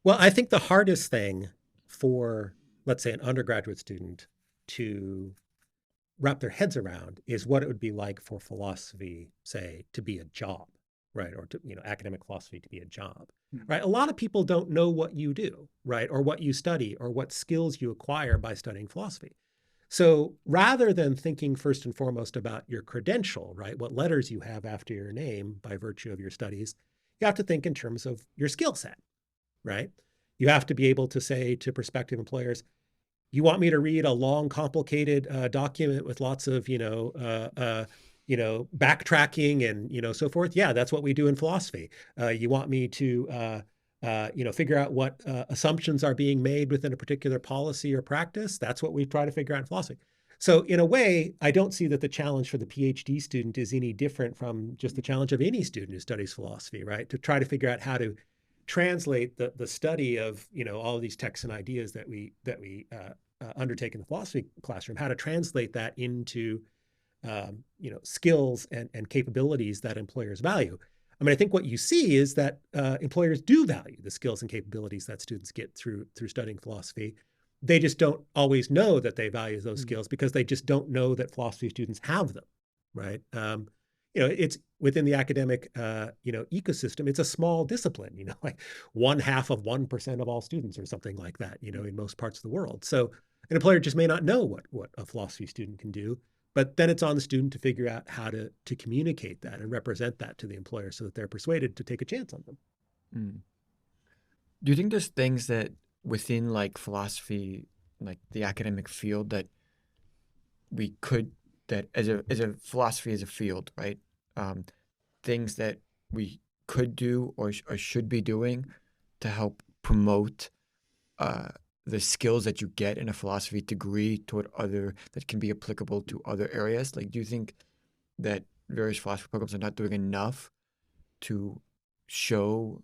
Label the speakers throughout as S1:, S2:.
S1: Well, I think the hardest thing for, let's say, an undergraduate student to wrap their heads around is what it would be like for philosophy, say, to be a job, right? Or to, academic philosophy to be a job, right? A lot of people don't know what you do, right? Or what you study or what skills you acquire by studying philosophy. So rather than thinking first and foremost about your credential, right? What letters you have after your name by virtue of your studies, you have to think in terms of your skill set, right? You have to be able to say to prospective employers, you want me to read a long, complicated document with lots of, backtracking and, so forth. Yeah, that's what we do in philosophy. You want me to, figure out what assumptions are being made within a particular policy or practice. That's what we try to figure out in philosophy. So in a way, I don't see that the challenge for the PhD student is any different from just the challenge of any student who studies philosophy, right? To try to figure out how to translate the study of all of these texts and ideas that we undertake in the philosophy classroom, how to translate that into skills and capabilities that employers value. I mean, I think what you see is that employers do value the skills and capabilities that students get through studying philosophy. They just don't always know that they value those skills because they just don't know that philosophy students have them, right? It's within the academic, ecosystem. It's a small discipline, like 0.5% of all students or something like that, in most parts of the world. So an employer just may not know what a philosophy student can do, but then it's on the student to figure out how to communicate that and represent that to the employer so that they're persuaded to take a chance on them.
S2: Mm. Do you think there's things that within like philosophy, like the academic field, that we could, that as a philosophy as a field, right? Things that we could do or should be doing to help promote the skills that you get in a philosophy degree that can be applicable to other areas? Like, do you think that various philosophy programs are not doing enough to show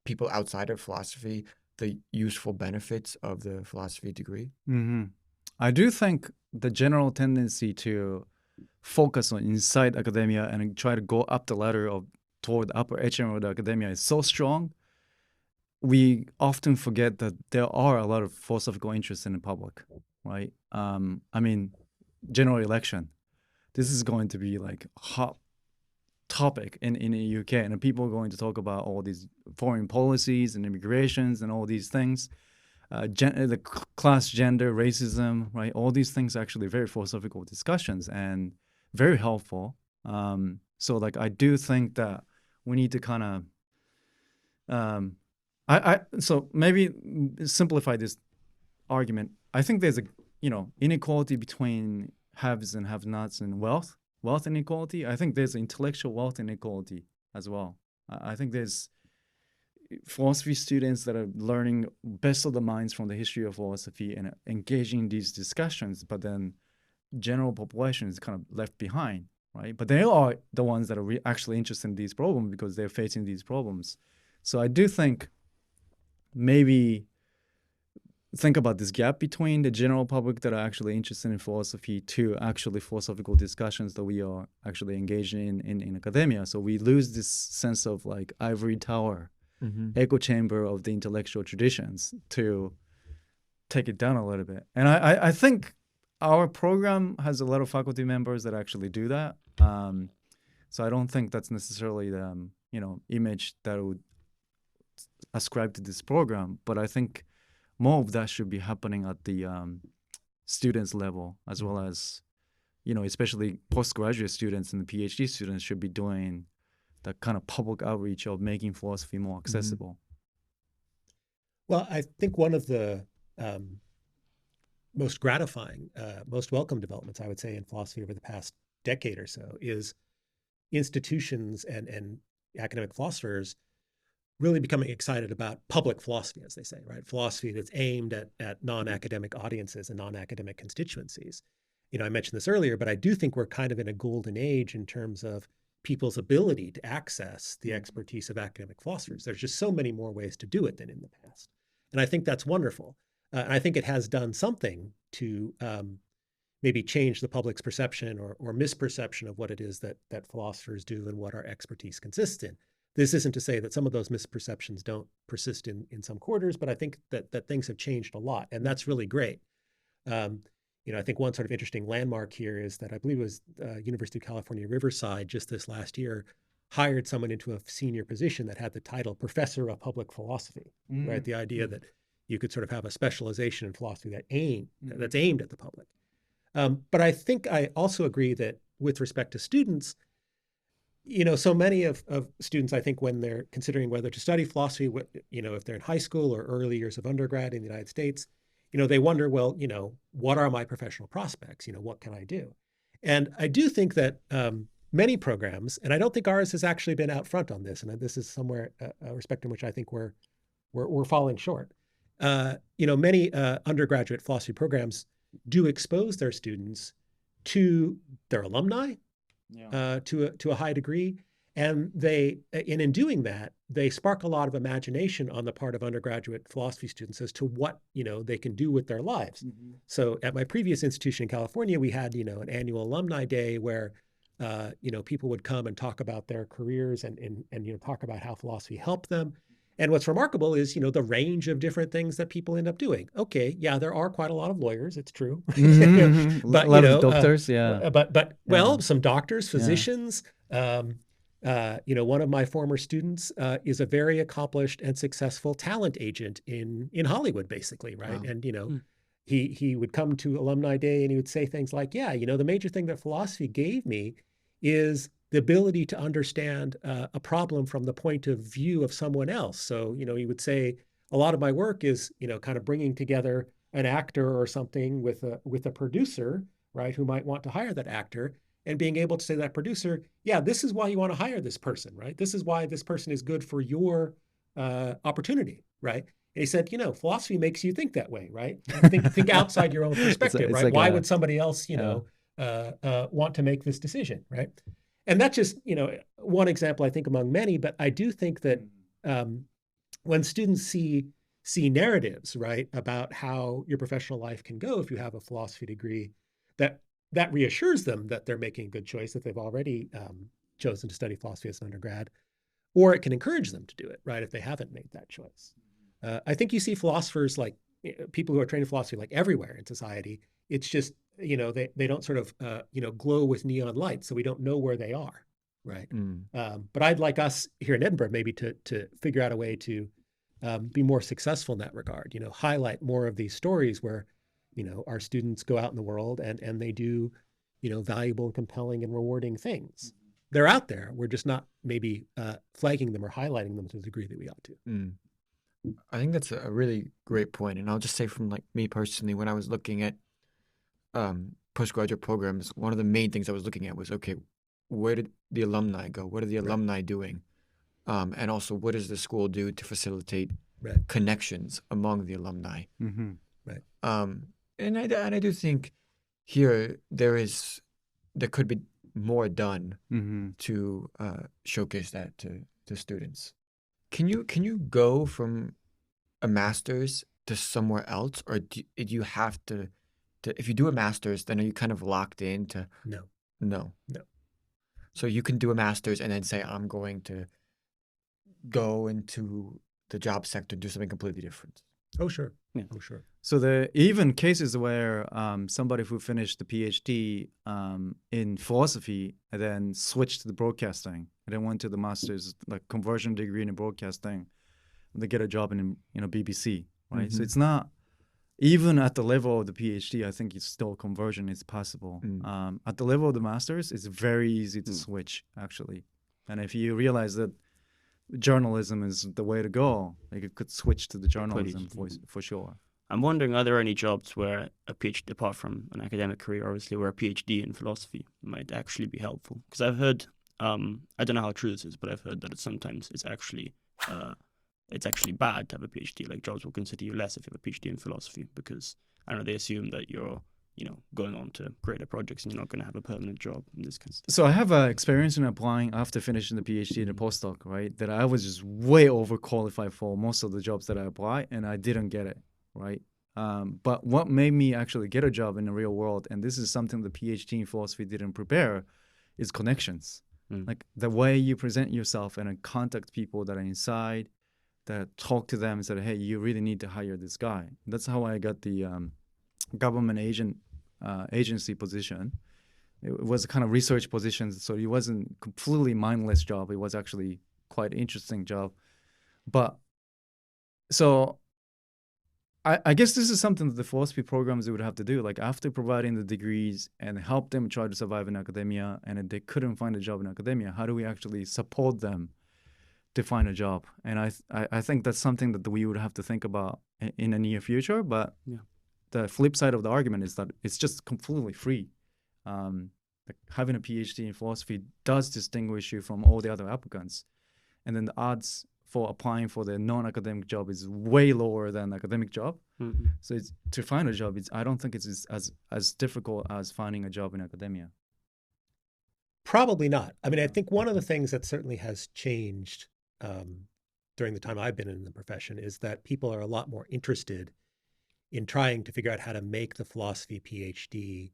S2: people outside of philosophy the useful benefits of the philosophy degree?
S3: Mm-hmm. I do think the general tendency to focus on inside academia and try to go up the ladder toward the upper echelon of the academia is so strong. We often forget that there are a lot of philosophical interests in the public, right? I mean, general election. This is going to be like a hot topic in the UK, and people are going to talk about all these foreign policies and immigrations and all these things. The class, gender, racism, right? All these things are actually very philosophical discussions and very helpful. So like, I do think that we need to kind of, so maybe simplify this argument. I think there's a, inequality between haves and have-nots and wealth inequality. I think there's intellectual wealth inequality as well. I think there's philosophy students that are learning best of the minds from the history of philosophy and engaging in these discussions, but then general population is kind of left behind, right? But they are the ones that are actually interested in these problems because they're facing these problems. So I do think maybe think about this gap between the general public that are actually interested in philosophy to actually philosophical discussions that we are actually engaging in academia. So we lose this sense of like ivory tower, echo chamber of the intellectual traditions to take it down a little bit. And I think our program has a lot of faculty members that actually do that. So I don't think that's necessarily the image that would ascribe to this program, but I think more of that should be happening at the students level, as well as, especially postgraduate students and the PhD students should be doing the kind of public outreach of making philosophy more accessible.
S1: Well, I think one of the most gratifying, most welcome developments, I would say, in philosophy over the past decade or so is institutions and academic philosophers really becoming excited about public philosophy, as they say, right? Philosophy that's aimed at non-academic audiences and non-academic constituencies. I mentioned this earlier, but I do think we're kind of in a golden age in terms of people's ability to access the expertise of academic philosophers. There's just so many more ways to do it than in the past. And I think that's wonderful. And I think it has done something to maybe change the public's perception or misperception of what it is that philosophers do and what our expertise consists in. This isn't to say that some of those misperceptions don't persist in some quarters, but I think that things have changed a lot, and that's really great. I think one sort of interesting landmark here is that I believe it was University of California, Riverside just this last year hired someone into a senior position that had the title Professor of Public Philosophy, right? The idea that you could sort of have a specialization in philosophy that's aimed at the public. But I think I also agree that with respect to students, so many of students, I think when they're considering whether to study philosophy, if they're in high school or early years of undergrad in the United States, they wonder, well, what are my professional prospects? What can I do? And I do think that many programs, and I don't think ours has actually been out front on this, and this is somewhere a respect in which I think we're falling short. Many undergraduate philosophy programs do expose their students to their alumni to a high degree, and in doing that, they spark a lot of imagination on the part of undergraduate philosophy students as to what they can do with their lives. So at my previous institution in California, we had an annual alumni day where people would come and talk about their careers and talk about how philosophy helped them. And what's remarkable is, the range of different things that people end up doing. Okay, yeah, there are quite a lot of lawyers, it's true.
S3: But a lot of doctors,
S1: some doctors, physicians. One of my former students is a very accomplished and successful talent agent in Hollywood, basically, right? Wow. And he would come to Alumni Day and he would say things like, the major thing that philosophy gave me is the ability to understand a problem from the point of view of someone else. So, he would say, a lot of my work is, kind of bringing together an actor or something with a producer, right, who might want to hire that actor, and being able to say to that producer, this is why you want to hire this person, right? This is why this person is good for your opportunity, right? And he said, philosophy makes you think that way, right? Think outside your own perspective, right? Like why would somebody else, want to make this decision, right? And that's just, one example, I think, among many. But I do think that when students see narratives, right, about how your professional life can go if you have a philosophy degree, that reassures them that they're making a good choice, that they've already chosen to study philosophy as an undergrad, or it can encourage them to do it, right, if they haven't made that choice. I think you see philosophers, like people who are trained in philosophy, like everywhere in society. It's just, they don't sort of, glow with neon lights, so we don't know where they are, right? But I'd like us here in Edinburgh maybe to figure out a way to be more successful in that regard, highlight more of these stories where, our students go out in the world and they do, valuable, compelling, and rewarding things. They're out there. We're just not maybe flagging them or highlighting them to the degree that we ought to.
S2: I think that's a really great point. And I'll just say from me personally, when I was looking at postgraduate programs, one of the main things I was looking at was, okay, where did the alumni go? What are the alumni doing? And also, what does the school do to facilitate connections among the alumni?
S1: Right.
S2: And I do think here there could be more done to showcase that to students. Can you go from a master's to somewhere else, or do you have to if you do a master's, then are you kind of locked into? No. So you can do a master's and then say, I'm going to go into the job sector and do something completely different.
S1: Oh, sure. Yeah. Oh, sure.
S3: So there are even cases where somebody who finished the PhD in philosophy and then switched to the broadcasting and then went to the master's, like conversion degree in broadcasting, and they get a job in BBC, right? So it's not, even at the level of the PhD, I think it's still conversion is possible. At the level of the master's, it's very easy to switch, actually. And if you realize that journalism is the way to go, like you could switch to the journalism for sure.
S4: I'm wondering, are there any jobs where a PhD, apart from an academic career, obviously, where a PhD in philosophy might actually be helpful? Because I've heard, I don't know how true this is, but I've heard that sometimes it's actually bad to have a PhD. Like jobs will consider you less if you have a PhD in philosophy because, I don't know, they assume that you're, going on to greater projects and you're not going to have a permanent job in this case.
S3: So I have experience in applying after finishing the PhD and the postdoc, right? That I was just way overqualified for most of the jobs that I apply, and I didn't get it, right? But what made me actually get a job in the real world, and this is something the PhD in philosophy didn't prepare, is connections. Like the way you present yourself and contact people that are inside, that talk to them and said, hey, you really need to hire this guy. That's how I got the government agency position. It was a kind of research position, so it wasn't completely mindless job. It was actually quite interesting job. But so I guess this is something that the philosophy programs would have to do. Like after providing the degrees and help them try to survive in academia, and if they couldn't find a job in academia, how do we actually support them to find a job? And I think that's something that we would have to think about in the near future. But the flip side of the argument is that it's just completely free. Like having a PhD in philosophy does distinguish you from all the other applicants. And then the odds for applying for the non-academic job is way lower than academic job. So to find a job, I don't think it's as difficult as finding a job in academia.
S1: Probably not. I mean, I think one of the things that certainly has changed during the time I've been in the profession is that people are a lot more interested in trying to figure out how to make the philosophy PhD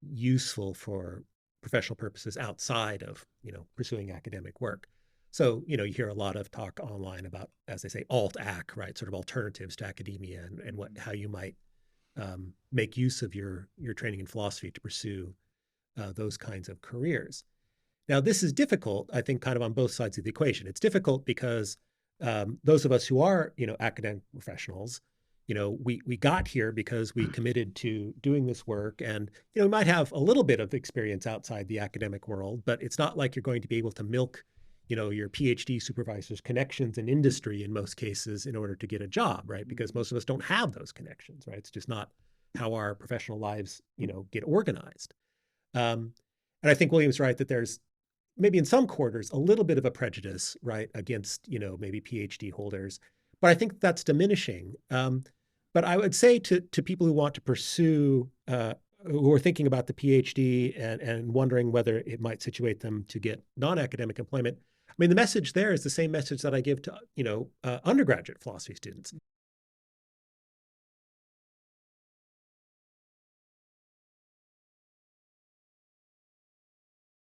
S1: useful for professional purposes outside of, pursuing academic work. So, you hear a lot of talk online about, as they say, alt-ac, right? Sort of alternatives to academia and how you might make use of your training in philosophy to pursue those kinds of careers. Now, this is difficult, I think, kind of on both sides of the equation. It's difficult because those of us who are, academic professionals, we got here because we committed to doing this work, and we might have a little bit of experience outside the academic world, but it's not like you're going to be able to milk your PhD supervisor's connections in industry in most cases in order to get a job, right? Because most of us don't have those connections, right? It's just not how our professional lives, get organized. And I think William's right that there's maybe in some quarters a little bit of a prejudice, right, against, maybe PhD holders, but I think that's diminishing. But I would say to people who want to pursue, who are thinking about the PhD and wondering whether it might situate them to get non-academic employment, I mean, the message there is the same message that I give to, undergraduate philosophy students.